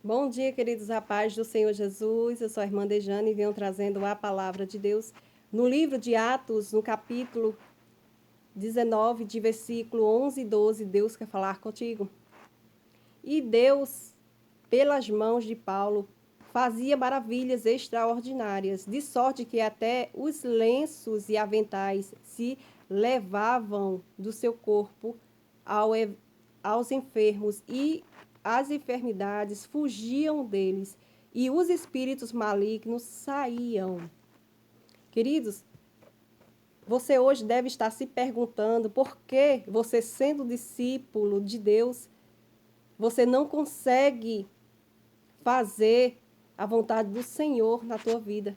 Bom dia, queridos rapazes do Senhor Jesus. Eu sou a irmã Dejane e venho trazendo a palavra de Deus no livro de Atos, no capítulo 19, de versículo 11 e 12. Deus quer falar contigo. E Deus, pelas mãos de Paulo, fazia maravilhas extraordinárias, de sorte que até os lenços e aventais se levavam do seu corpo aos enfermos, e as enfermidades fugiam deles, e os espíritos malignos saíam. Queridos, você hoje deve estar se perguntando por que você, sendo discípulo de Deus, você não consegue fazer a vontade do Senhor na tua vida.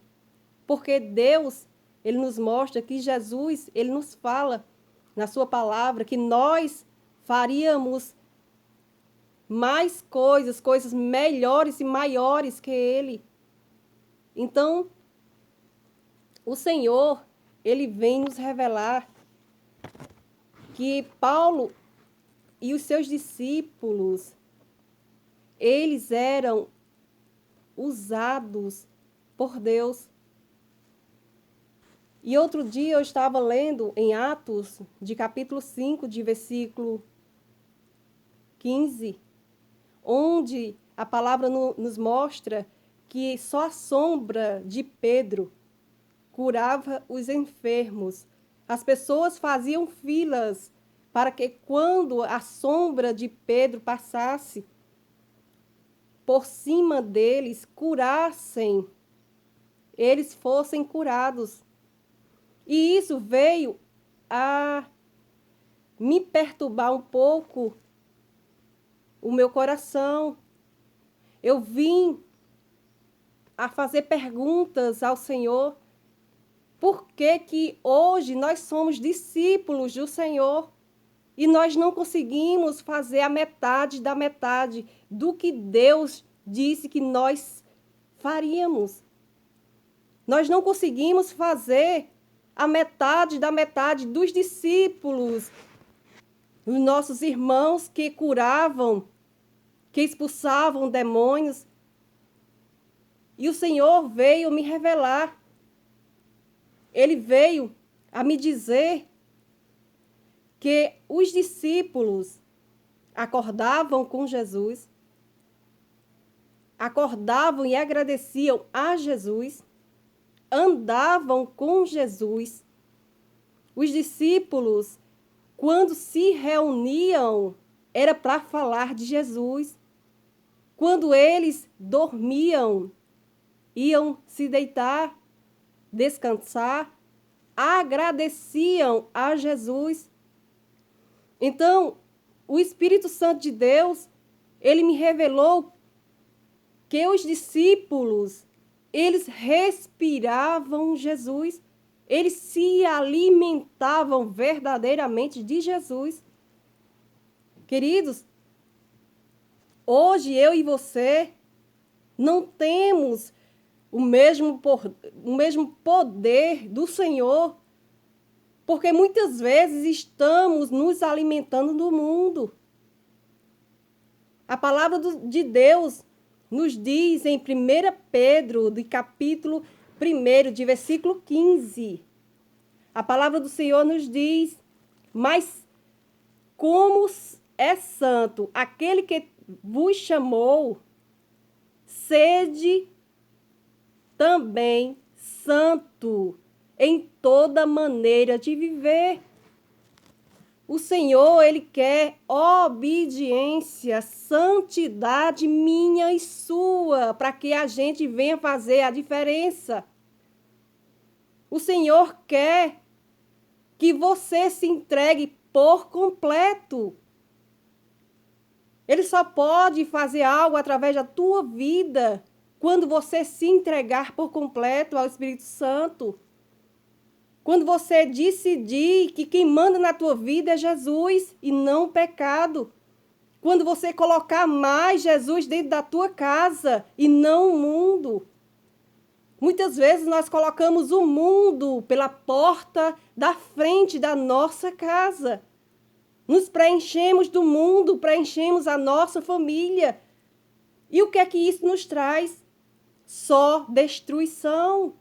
Porque Deus, ele nos mostra que Jesus, ele nos fala na sua palavra que nós faríamos mais coisas, coisas melhores e maiores que ele. Então, o Senhor, ele vem nos revelar que Paulo e os seus discípulos, eles eram usados por Deus. E outro dia eu estava lendo em Atos, de capítulo 5, de versículo 15, onde a palavra nos mostra que só a sombra de Pedro curava os enfermos. As pessoas faziam filas para que, quando a sombra de Pedro passasse por cima deles, curassem, eles fossem curados. E isso veio a me perturbar um pouco o meu coração. Eu vim a fazer perguntas ao Senhor. Por que que hoje nós somos discípulos do Senhor e nós não conseguimos fazer a metade da metade do que Deus disse que nós faríamos? Nós não conseguimos fazer a metade da metade dos discípulos, os nossos irmãos que curavam, que expulsavam demônios. E o Senhor veio me revelar. Ele veio a me dizer que os discípulos acordavam com Jesus, acordavam e agradeciam a Jesus, andavam com Jesus. Os discípulos, quando se reuniam, era para falar de Jesus. Quando eles dormiam, iam se deitar, descansar, agradeciam a Jesus. Então, o Espírito Santo de Deus, ele me revelou que os discípulos, eles respiravam Jesus, eles se alimentavam verdadeiramente de Jesus. Queridos, hoje eu e você não temos o mesmo poder do Senhor, porque muitas vezes estamos nos alimentando do mundo. A palavra de Deus nos diz em 1 Pedro, de capítulo 1, de versículo 15. A palavra do Senhor nos diz: mas como é santo aquele que vos chamou, sede também santo em toda maneira de viver. O Senhor, ele quer obediência, santidade minha e sua, para que a gente venha fazer a diferença. O Senhor quer que você se entregue por completo. Ele só pode fazer algo através da tua vida quando você se entregar por completo ao Espírito Santo. Quando você decidir que quem manda na tua vida é Jesus e não o pecado. Quando você colocar mais Jesus dentro da tua casa e não o mundo. Muitas vezes nós colocamos o mundo pela porta da frente da nossa casa. Nos preenchemos do mundo, preenchemos a nossa família. E o que é que isso nos traz? Só destruição,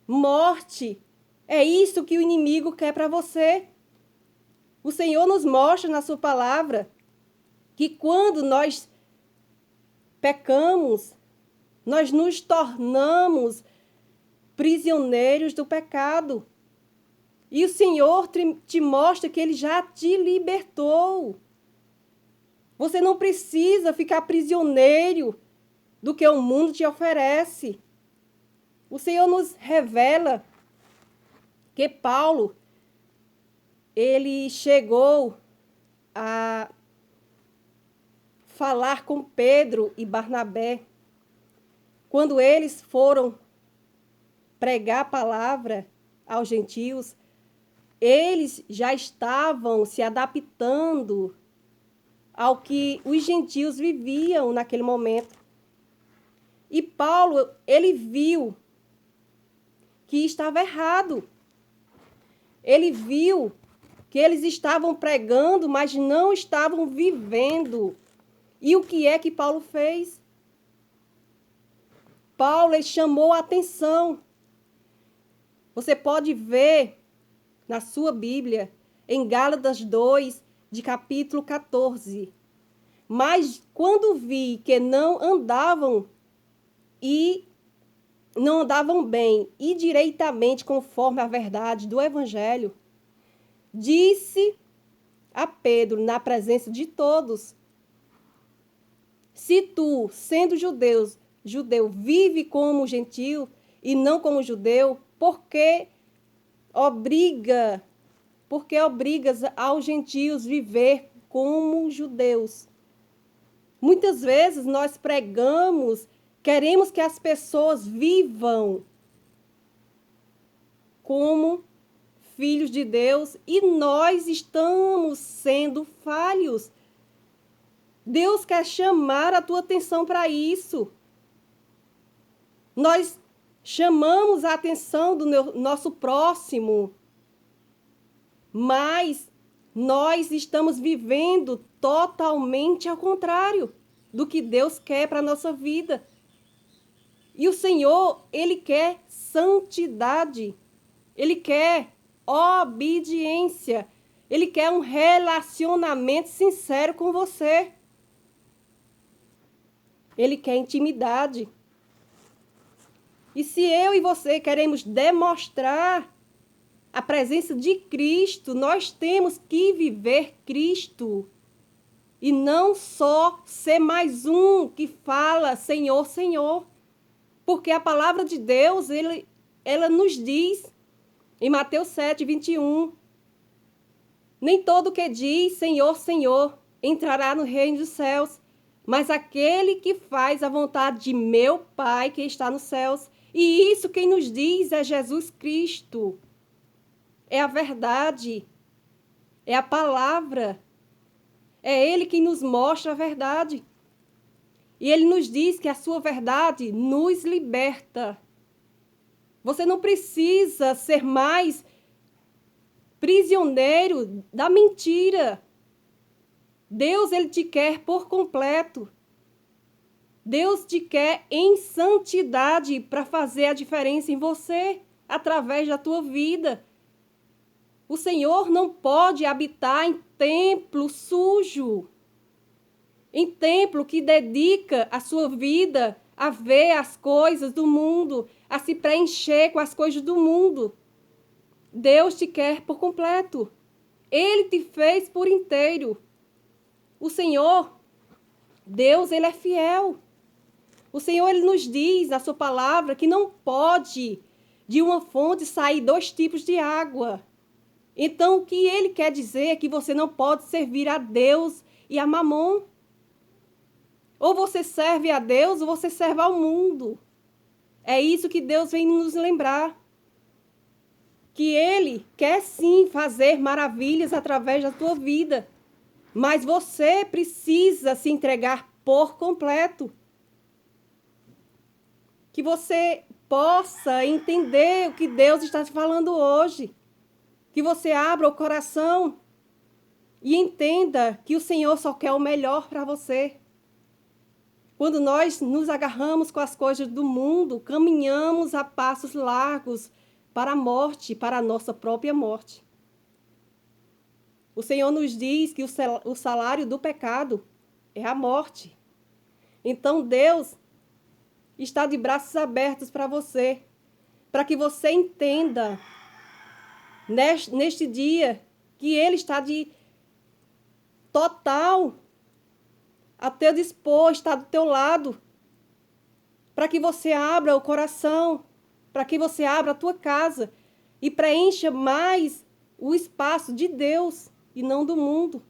morte. É isso que o inimigo quer para você. O Senhor nos mostra na sua palavra que quando nós pecamos, nós nos tornamos prisioneiros do pecado. E o Senhor te mostra que Ele já te libertou. Você não precisa ficar prisioneiro do que o mundo te oferece. O Senhor nos revela que Paulo, ele chegou a falar com Pedro e Barnabé. Quando eles foram pregar a palavra aos gentios, eles já estavam se adaptando ao que os gentios viviam naquele momento. E Paulo, ele viu que estava errado. Ele viu que eles estavam pregando, mas não estavam vivendo. E o que é que Paulo fez? Paulo, ele chamou a atenção. Você pode ver na sua Bíblia, em Gálatas 2, de capítulo 14. Mas quando vi que não andavam bem e direitamente conforme a verdade do Evangelho, disse a Pedro, na presença de todos: se tu, sendo judeu, vive como gentio e não como judeu, por que obrigas aos gentios viver como judeus? Muitas vezes nós pregamos, queremos que as pessoas vivam como filhos de Deus e nós estamos sendo falhos. Deus quer chamar a tua atenção para isso. Nós chamamos a atenção do nosso próximo, mas nós estamos vivendo totalmente ao contrário do que Deus quer para a nossa vida. E o Senhor, Ele quer santidade, Ele quer obediência, Ele quer um relacionamento sincero com você. Ele quer intimidade. E se eu e você queremos demonstrar a presença de Cristo, nós temos que viver Cristo. E não só ser mais um que fala Senhor, Senhor. Porque a palavra de Deus, ela nos diz, em Mateus 7, 21, nem todo que diz Senhor, Senhor, entrará no reino dos céus, mas aquele que faz a vontade de meu Pai que está nos céus. E isso quem nos diz é Jesus Cristo. É a verdade. É a palavra. É Ele quem nos mostra a verdade. E Ele nos diz que a sua verdade nos liberta. Você não precisa ser mais prisioneiro da mentira. Deus, Ele te quer por completo. Deus te quer em santidade para fazer a diferença em você, através da tua vida. O Senhor não pode habitar em templo sujo, em templo que dedica a sua vida a ver as coisas do mundo, a se preencher com as coisas do mundo. Deus te quer por completo. Ele te fez por inteiro. O Senhor, Deus, Ele é fiel. O Senhor, Ele nos diz na sua palavra que não pode de uma fonte sair 2 tipos de água. Então, o que Ele quer dizer é que você não pode servir a Deus e a Mamon. Ou você serve a Deus ou você serve ao mundo. É isso que Deus vem nos lembrar. Que Ele quer sim fazer maravilhas através da tua vida. Mas você precisa se entregar por completo. Que você possa entender o que Deus está te falando hoje. Que você abra o coração e entenda que o Senhor só quer o melhor para você. Quando nós nos agarramos com as coisas do mundo, caminhamos a passos largos para a morte, para a nossa própria morte. O Senhor nos diz que o salário do pecado é a morte. Então Deus está de braços abertos para você, para que você entenda neste dia que Ele está de total a teu dispor, está do teu lado, para que você abra o coração, para que você abra a tua casa e preencha mais o espaço de Deus e não do mundo.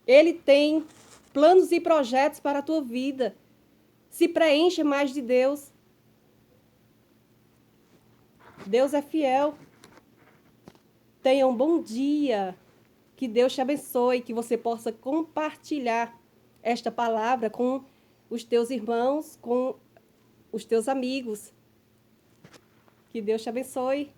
Ele tem planos e projetos para a tua vida. Se preencha mais de Deus. Deus é fiel. Tenha um bom dia. Que Deus te abençoe, que você possa compartilhar esta palavra com os teus irmãos, com os teus amigos. Que Deus te abençoe.